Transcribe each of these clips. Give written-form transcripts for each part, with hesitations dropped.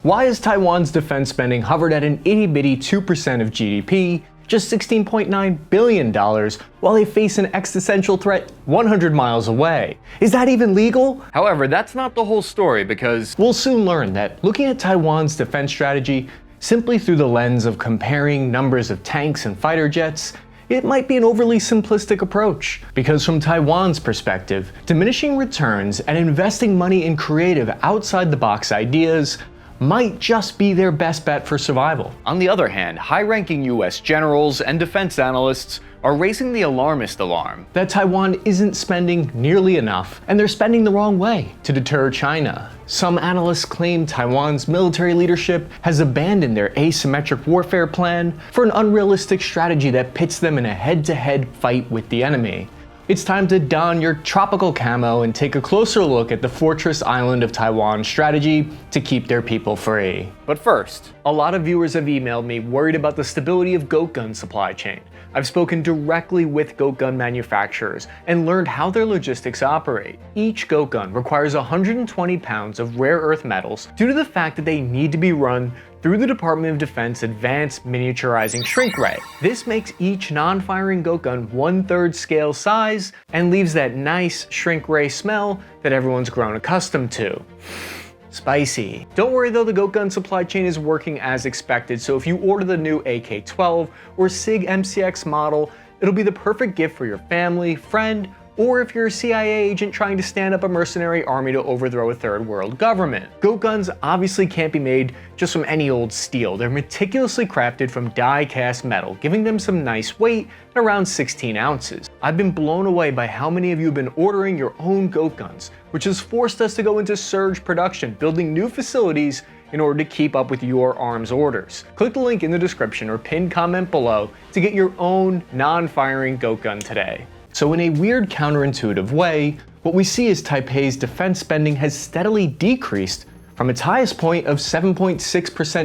Why has Taiwan's defense spending hovered at an itty-bitty 2% of GDP, just $16.9 billion, while they face an existential threat 100 miles away? Is that even legal? However, that's not the whole story, because we'll soon learn that looking at Taiwan's defense strategy simply through the lens of comparing numbers of tanks and fighter jets, it might be an overly simplistic approach. Because from Taiwan's perspective, diminishing returns and investing money in creative outside-the-box ideas might just be their best bet for survival. On the other hand, high-ranking US generals and defense analysts are raising the alarmist alarm that Taiwan isn't spending nearly enough, and they're spending the wrong way to deter China. Some analysts claim Taiwan's military leadership has abandoned their asymmetric warfare plan for an unrealistic strategy that pits them in a head-to-head fight with the enemy. It's time to don your tropical camo and take a closer look at the Fortress Island of Taiwan strategy to keep their people free. But first, a lot of viewers have emailed me worried about the stability of goat gun supply chain. I've spoken directly with goat gun manufacturers and learned how their logistics operate. Each goat gun requires 120 pounds of rare earth metals due to the fact that they need to be run through the Department of Defense Advanced Miniaturizing Shrink Ray. This makes each non-firing goat gun 1/3 scale size and leaves that nice shrink ray smell that everyone's grown accustomed to. Spicy. Don't worry though, the goat gun supply chain is working as expected, so if you order the new AK-12 or SIG MCX model, it'll be the perfect gift for your family, friend, or if you're a CIA agent trying to stand up a mercenary army to overthrow a third world government. Goat guns obviously can't be made just from any old steel. They're meticulously crafted from die-cast metal, giving them some nice weight at around 16 ounces. I've been blown away by how many of you have been ordering your own goat guns, which has forced us to go into surge production, building new facilities in order to keep up with your arms orders. Click the link in the description or pinned comment below to get your own non-firing goat gun today. So in a weird counterintuitive way, what we see is Taipei's defense spending has steadily decreased from its highest point of 7.6%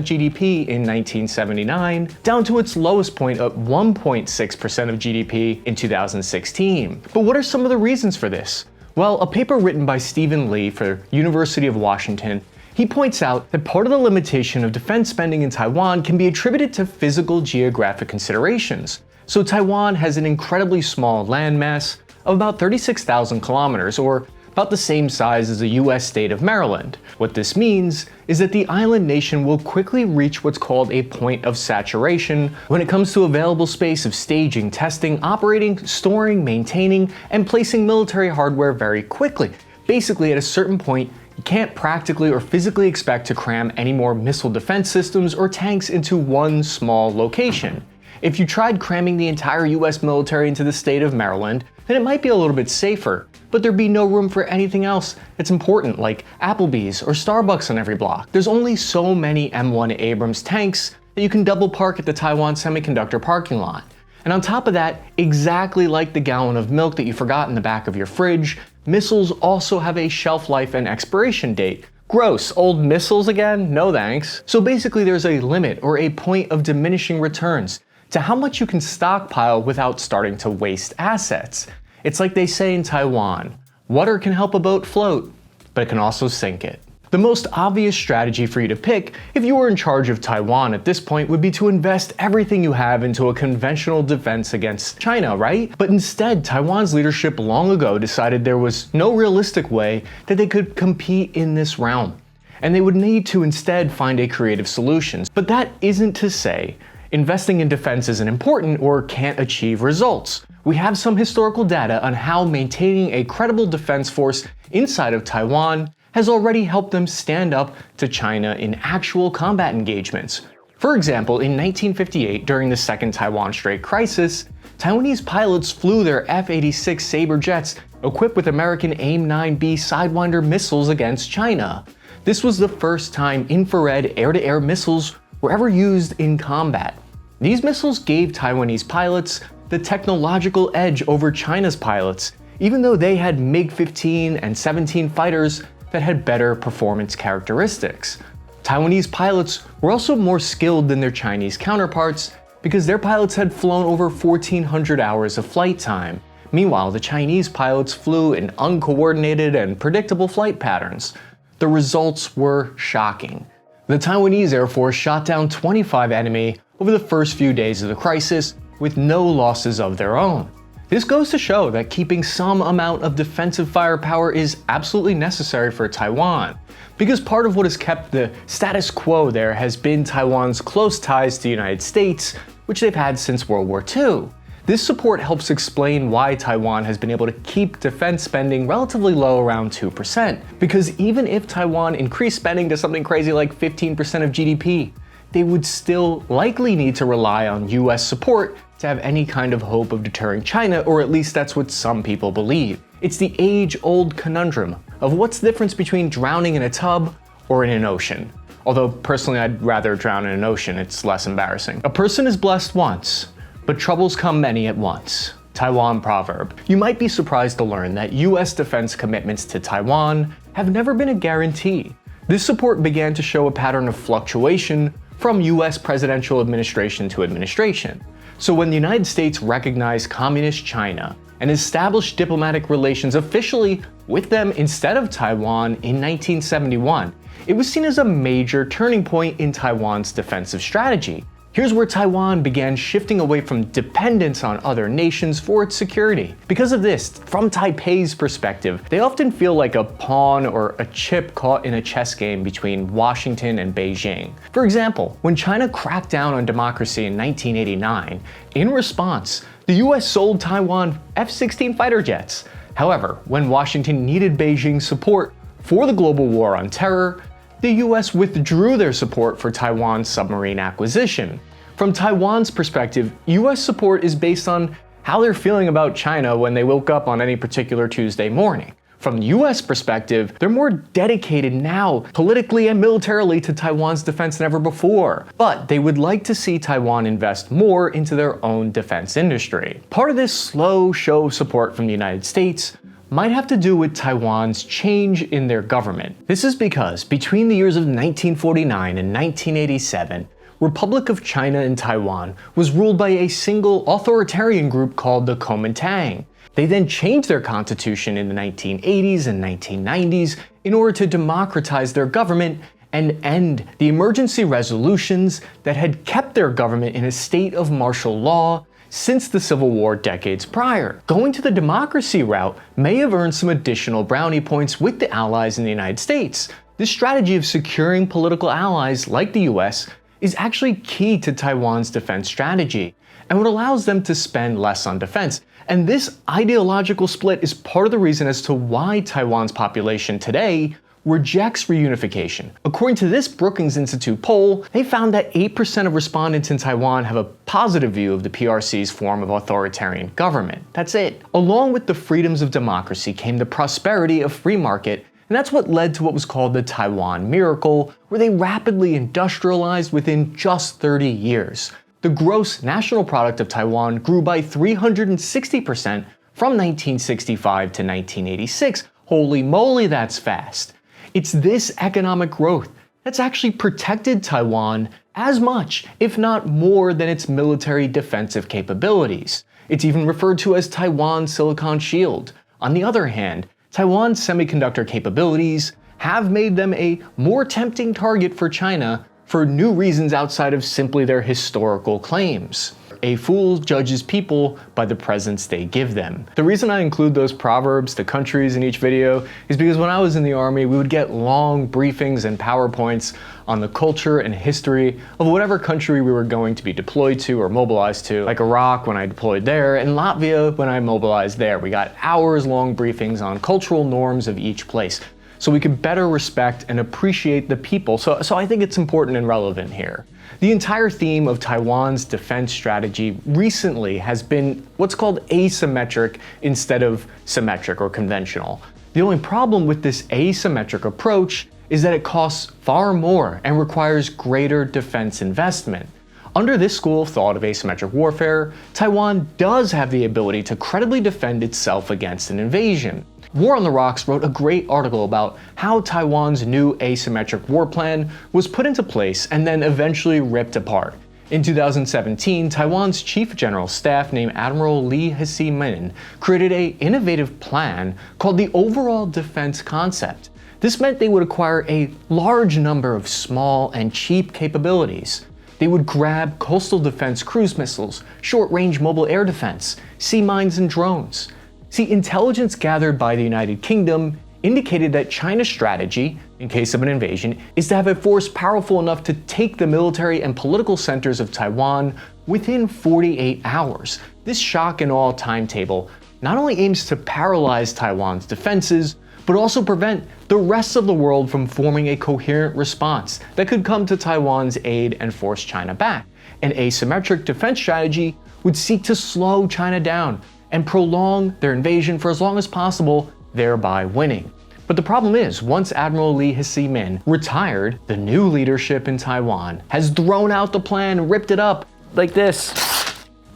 GDP in 1979 down to its lowest point of 1.6% of GDP in 2016. But what are some of the reasons for this? Well, a paper written by Stephen Lee for University of Washington, he points out that part of the limitation of defense spending in Taiwan can be attributed to physical geographic considerations. So Taiwan has an incredibly small landmass of about 36,000 kilometers, or about the same size as the US state of Maryland. What this means is that the island nation will quickly reach what's called a point of saturation when it comes to available space of staging, testing, operating, storing, maintaining, and placing military hardware very quickly. Basically, at a certain point, you can't practically or physically expect to cram any more missile defense systems or tanks into one small location. If you tried cramming the entire US military into the state of Maryland, then it might be a little bit safer, but there'd be no room for anything else that's important, like Applebee's or Starbucks on every block. There's only so many M1 Abrams tanks that you can double park at the Taiwan Semiconductor parking lot. And on top of that, exactly like the gallon of milk that you forgot in the back of your fridge, missiles also have a shelf life and expiration date. Gross, old missiles again? No thanks. So basically there's a limit or a point of diminishing returns to how much you can stockpile without starting to waste assets. It's like they say in Taiwan, water can help a boat float, but it can also sink it. The most obvious strategy for you to pick if you were in charge of Taiwan at this point would be to invest everything you have into a conventional defense against China, right? But instead, Taiwan's leadership long ago decided there was no realistic way that they could compete in this realm, and they would need to instead find a creative solution. But that isn't to say investing in defense isn't important or can't achieve results. We have some historical data on how maintaining a credible defense force inside of Taiwan has already helped them stand up to China in actual combat engagements. For example, in 1958, during the Second Taiwan Strait Crisis, Taiwanese pilots flew their F-86 Sabre jets equipped with American AIM-9B Sidewinder missiles against China. This was the first time infrared air-to-air missiles were ever used in combat. These missiles gave Taiwanese pilots the technological edge over China's pilots, even though they had MiG-15 and 17 fighters that had better performance characteristics. Taiwanese pilots were also more skilled than their Chinese counterparts because their pilots had flown over 1,400 hours of flight time. Meanwhile, the Chinese pilots flew in uncoordinated and predictable flight patterns. The results were shocking. The Taiwanese Air Force shot down 25 enemy over the first few days of the crisis with no losses of their own. This goes to show that keeping some amount of defensive firepower is absolutely necessary for Taiwan, because part of what has kept the status quo there has been Taiwan's close ties to the United States, which they've had since World War II. This support helps explain why Taiwan has been able to keep defense spending relatively low, around 2%, because even if Taiwan increased spending to something crazy like 15% of GDP, they would still likely need to rely on US support to have any kind of hope of deterring China, or at least that's what some people believe. It's the age-old conundrum of what's the difference between drowning in a tub or in an ocean. Although personally I'd rather drown in an ocean, it's less embarrassing. A person is blessed once, but troubles come many at once. Taiwan proverb. You might be surprised to learn that US defense commitments to Taiwan have never been a guarantee. This support began to show a pattern of fluctuation from US presidential administration to administration. So when the United States recognized Communist China and established diplomatic relations officially with them instead of Taiwan in 1971, it was seen as a major turning point in Taiwan's defensive strategy. Here's where Taiwan began shifting away from dependence on other nations for its security. Because of this, from Taipei's perspective, they often feel like a pawn or a chip caught in a chess game between Washington and Beijing. For example, when China cracked down on democracy in 1989, in response, the US sold Taiwan F-16 fighter jets. However, when Washington needed Beijing's support for the global war on terror, the US withdrew their support for Taiwan's submarine acquisition. From Taiwan's perspective, US support is based on how they're feeling about China when they woke up on any particular Tuesday morning. From the US perspective, they're more dedicated now, politically and militarily, to Taiwan's defense than ever before. But they would like to see Taiwan invest more into their own defense industry. Part of this slow show of support from the United States might have to do with Taiwan's change in their government. This is because between the years of 1949 and 1987, Republic of China in Taiwan was ruled by a single authoritarian group called the Kuomintang. They then changed their constitution in the 1980s and 1990s in order to democratize their government and end the emergency resolutions that had kept their government in a state of martial law since the Civil War decades prior. Going to the democracy route may have earned some additional brownie points with the allies in the United States. This strategy of securing political allies like the US is actually key to Taiwan's defense strategy, and what allows them to spend less on defense. And this ideological split is part of the reason as to why Taiwan's population today rejects reunification. According to this Brookings Institute poll, they found that 8% of respondents in Taiwan have a positive view of the PRC's form of authoritarian government. That's it. Along with the freedoms of democracy came the prosperity of free market, and that's what led to what was called the Taiwan Miracle, where they rapidly industrialized within just 30 years. The gross national product of Taiwan grew by 360% from 1965 to 1986. Holy moly, that's fast. It's this economic growth that's actually protected Taiwan as much, if not more, than its military defensive capabilities. It's even referred to as Taiwan's Silicon Shield. On the other hand, Taiwan's semiconductor capabilities have made them a more tempting target for China for new reasons outside of simply their historical claims. A fool judges people by the presents they give them. The reason I include those proverbs, the countries in each video, is because when I was in the army, we would get long briefings and PowerPoints on the culture and history of whatever country we were going to be deployed to or mobilized to, like Iraq when I deployed there, and Latvia when I mobilized there. We got hours-long briefings on cultural norms of each place, so we could better respect and appreciate the people. So I think it's important and relevant here. The entire theme of Taiwan's defense strategy recently has been what's called asymmetric instead of symmetric or conventional. The only problem with this asymmetric approach is that it costs far more and requires greater defense investment. Under this school of thought of asymmetric warfare, Taiwan does have the ability to credibly defend itself against an invasion. War on the Rocks wrote a great article about how Taiwan's new asymmetric war plan was put into place and then eventually ripped apart. In 2017, Taiwan's Chief General Staff named Admiral Lee Hsi-min created an innovative plan called the Overall Defense Concept This meant they would acquire a large number of small and cheap capabilities. They would grab coastal defense cruise missiles, short-range mobile air defense, sea mines, and drones. See, intelligence gathered by the United Kingdom indicated that China's strategy, in case of an invasion, is to have a force powerful enough to take the military and political centers of Taiwan within 48 hours. This shock-and-awe timetable not only aims to paralyze Taiwan's defenses, but also prevent the rest of the world from forming a coherent response that could come to Taiwan's aid and force China back. An asymmetric defense strategy would seek to slow China down and prolong their invasion for as long as possible, thereby winning. But the problem is, once Admiral Lee Hsieh-min retired, the new leadership in Taiwan has thrown out the plan, ripped it up like this.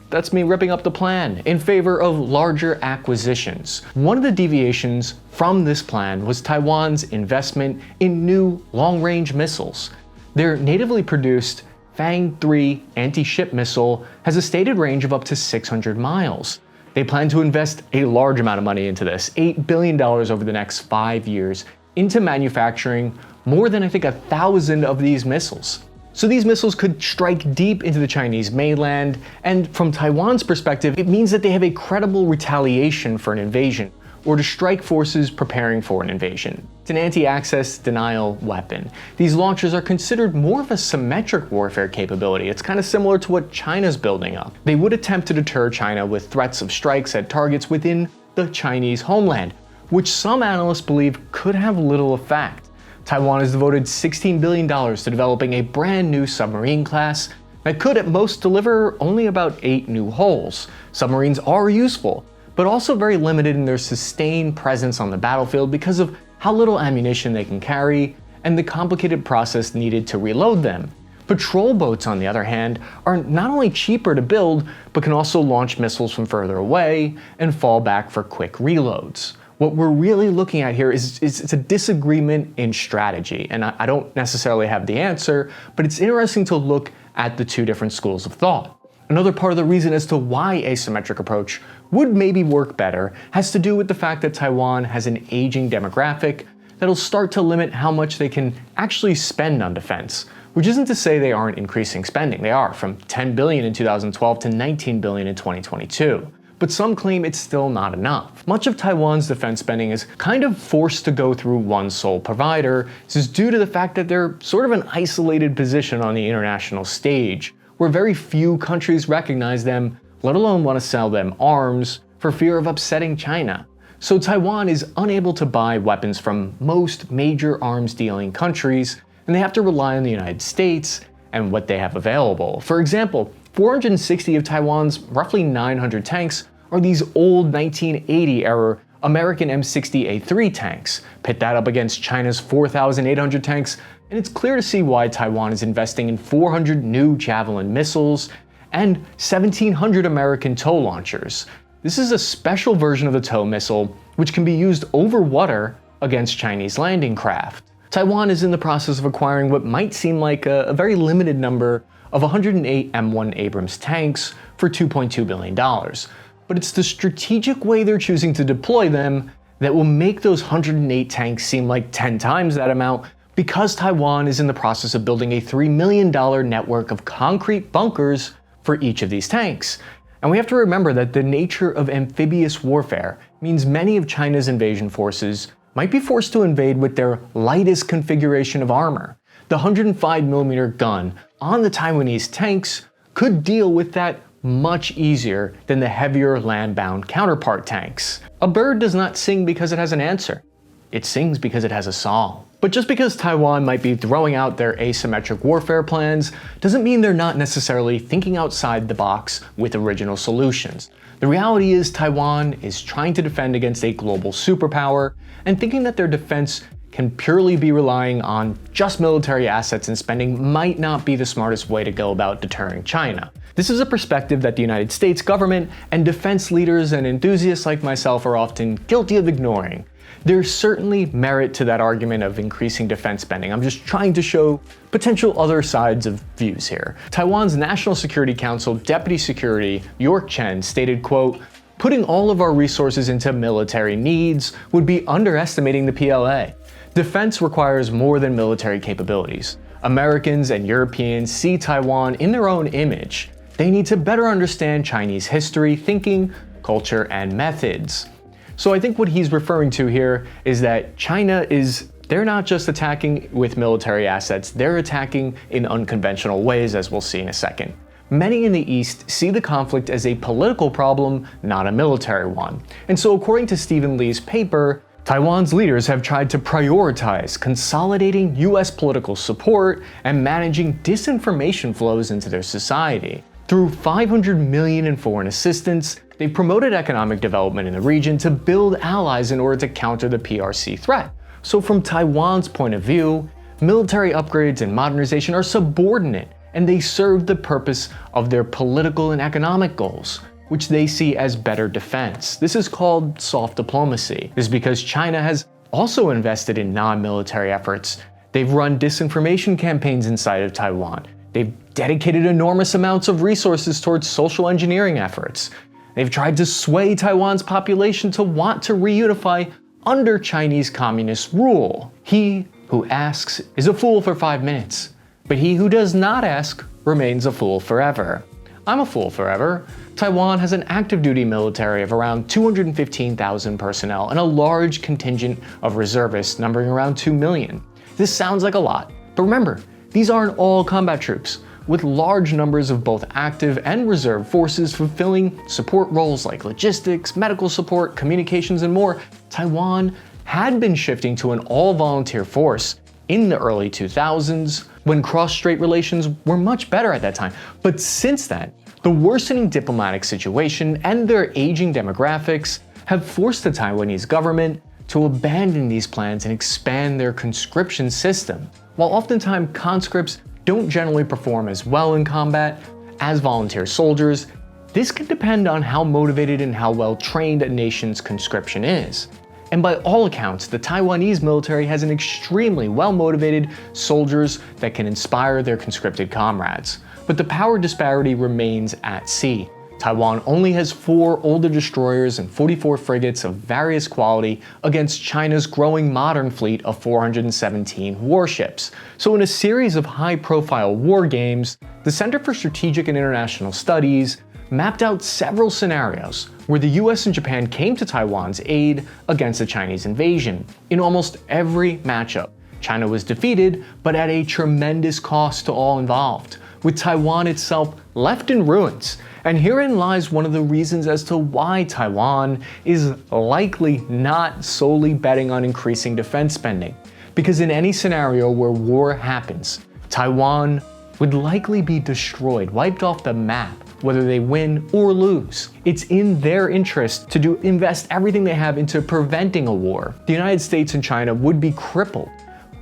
That's me ripping up the plan in favor of larger acquisitions. One of the deviations from this plan was Taiwan's investment in new long-range missiles. Their natively produced Fang 3 anti-ship missile has a stated range of up to 600 miles. They plan to invest a large amount of money into this, $8 billion over the next 5 years, into manufacturing more than 1,000 of these missiles. So these missiles could strike deep into the Chinese mainland, and from Taiwan's perspective, it means that they have a credible retaliation for an invasion, or to strike forces preparing for an invasion. It's an anti-access denial weapon. These launchers are considered more of a symmetric warfare capability. It's kind of similar to what China's building up. They would attempt to deter China with threats of strikes at targets within the Chinese homeland, which some analysts believe could have little effect. Taiwan has devoted $16 billion to developing a brand new submarine class that could at most deliver only about 8 new hulls. Submarines are useful, but also very limited in their sustained presence on the battlefield because of how little ammunition they can carry and the complicated process needed to reload them. Patrol boats, on the other hand, are not only cheaper to build, but can also launch missiles from further away and fall back for quick reloads. What we're really looking at here is it's a disagreement in strategy, and I don't necessarily have the answer, but it's interesting to look at the two different schools of thought. Another part of the reason as to why asymmetric approach would maybe work better has to do with the fact that Taiwan has an aging demographic that'll start to limit how much they can actually spend on defense, which isn't to say they aren't increasing spending. They are, from $10 billion in 2012 to $19 billion in 2022. But some claim it's still not enough. Much of Taiwan's defense spending is kind of forced to go through one sole provider. This is due to the fact that they're sort of an isolated position on the international stage, where very few countries recognize them, let alone want to sell them arms, for fear of upsetting China. So Taiwan is unable to buy weapons from most major arms-dealing countries, and they have to rely on the United States and what they have available. For example, 460 of Taiwan's roughly 900 tanks are these old 1980-era American M60A3 tanks. Pit that up against China's 4,800 tanks, and it's clear to see why Taiwan is investing in 400 new Javelin missiles and 1,700 American tow launchers. This is a special version of the tow missile, which can be used over water against Chinese landing craft. Taiwan is in the process of acquiring what might seem like a very limited number of 108 M1 Abrams tanks for $2.2 billion. But it's the strategic way they're choosing to deploy them that will make those 108 tanks seem like 10 times that amount, because Taiwan is in the process of building a $3 million network of concrete bunkers for each of these tanks. And we have to remember that the nature of amphibious warfare means many of China's invasion forces might be forced to invade with their lightest configuration of armor. The 105mm gun on the Taiwanese tanks could deal with that much easier than the heavier land-bound counterpart tanks. A bird does not sing because it has an answer. It sings because it has a song. But just because Taiwan might be throwing out their asymmetric warfare plans doesn't mean they're not necessarily thinking outside the box with original solutions. The reality is Taiwan is trying to defend against a global superpower, and thinking that their defense can purely be relying on just military assets and spending might not be the smartest way to go about deterring China. This is a perspective that the United States government and defense leaders and enthusiasts like myself are often guilty of ignoring. There's certainly merit to that argument of increasing defense spending. I'm just trying to show potential other sides of views here. Taiwan's National Security Council Deputy Secretary York Chen stated, quote, "Putting all of our resources into military needs would be underestimating the PLA. Defense requires more than military capabilities. Americans and Europeans see Taiwan in their own image. They need to better understand Chinese history, thinking, culture, and methods. So I think what he's referring to here is that they're not just attacking with military assets, they're attacking in unconventional ways, as we'll see in a second. Many in the East see the conflict as a political problem, not a military one. And so according to Stephen Lee's paper, Taiwan's leaders have tried to prioritize consolidating US political support and managing disinformation flows into their society. Through $500 million in foreign assistance, they've promoted economic development in the region to build allies in order to counter the PRC threat. So from Taiwan's point of view, military upgrades and modernization are subordinate, and they serve the purpose of their political and economic goals, which they see as better defense. This is called soft diplomacy. This is because China has also invested in non-military efforts. They've run disinformation campaigns inside of Taiwan. They've dedicated enormous amounts of resources towards social engineering efforts. They've tried to sway Taiwan's population to want to reunify under Chinese communist rule. He who asks is a fool for 5 minutes, but he who does not ask remains a fool forever. I'm a fool forever. Taiwan has an active duty military of around 215,000 personnel and a large contingent of reservists numbering around 2 million. This sounds like a lot, but remember, these aren't all combat troops. With large numbers of both active and reserve forces fulfilling support roles like logistics, medical support, communications, and more, Taiwan had been shifting to an all-volunteer force in the early 2000s when cross-strait relations were much better at that time. But since then, the worsening diplomatic situation and their aging demographics have forced the Taiwanese government to abandon these plans and expand their conscription system. While oftentimes conscripts don't generally perform as well in combat as volunteer soldiers, this can depend on how motivated and how well trained a nation's conscription is. And by all accounts, the Taiwanese military has an extremely well-motivated soldiers that can inspire their conscripted comrades. But the power disparity remains at sea. Taiwan only has 4 older destroyers and 44 frigates of various quality against China's growing modern fleet of 417 warships. So in a series of high-profile war games, the Center for Strategic and International Studies mapped out several scenarios where the US and Japan came to Taiwan's aid against the Chinese invasion. In almost every matchup, China was defeated, but at a tremendous cost to all involved, with Taiwan itself left in ruins. And herein lies one of the reasons as to why Taiwan is likely not solely betting on increasing defense spending. Because in any scenario where war happens, Taiwan would likely be destroyed, wiped off the map, whether they win or lose. It's in their interest to invest everything they have into preventing a war. The United States and China would be crippled,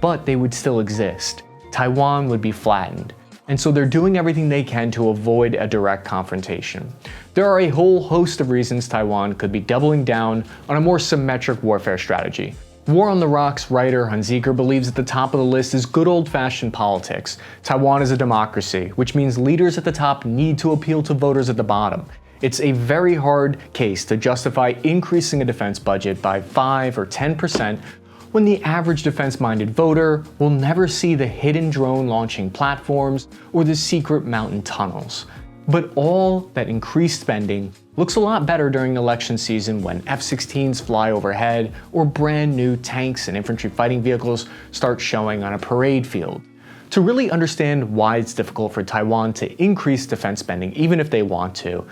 but they would still exist. Taiwan would be flattened. And so they're doing everything they can to avoid a direct confrontation. There are a whole host of reasons Taiwan could be doubling down on a more symmetric warfare strategy. War on the Rocks writer Hunziker believes at the top of the list is good old-fashioned politics. Taiwan is a democracy, which means leaders at the top need to appeal to voters at the bottom. It's a very hard case to justify increasing a defense budget by 5 or 10% when the average defense-minded voter will never see the hidden drone launching platforms or the secret mountain tunnels. But all that increased spending looks a lot better during election season when F-16s fly overhead or brand new tanks and infantry fighting vehicles start showing on a parade field. To really understand why it's difficult for Taiwan to increase defense spending even if they want to,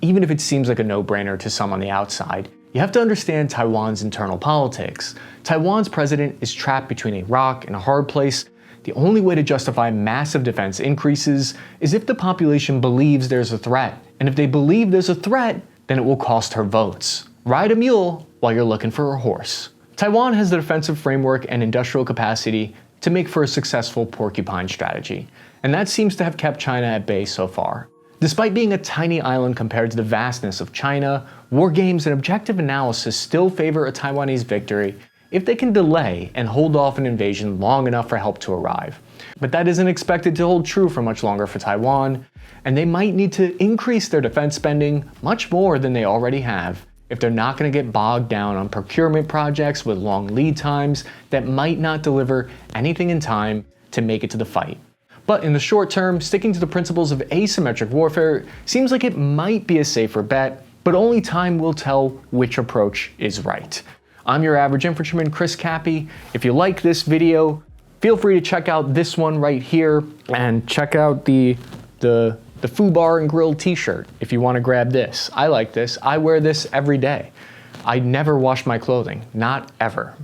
even if it seems like a no-brainer to some on the outside, you have to understand Taiwan's internal politics. Taiwan's president is trapped between a rock and a hard place. The only way to justify massive defense increases is if the population believes there's a threat. And if they believe there's a threat, then it will cost her votes. Ride a mule while you're looking for a horse. Taiwan has the defensive framework and industrial capacity to make for a successful porcupine strategy. And that seems to have kept China at bay so far. Despite being a tiny island compared to the vastness of China, wargames and objective analysis still favor a Taiwanese victory if they can delay and hold off an invasion long enough for help to arrive. But that isn't expected to hold true for much longer for Taiwan, and they might need to increase their defense spending much more than they already have if they're not going to get bogged down on procurement projects with long lead times that might not deliver anything in time to make it to the fight. But in the short term, sticking to the principles of asymmetric warfare seems like it might be a safer bet, but only time will tell which approach is right. I'm your average infantryman, Chris Cappy. If you like this video, feel free to check out this one right here and check out the foobar and grilled t-shirt if you want to grab this. I like this. I wear this every day. I never wash my clothing, not ever.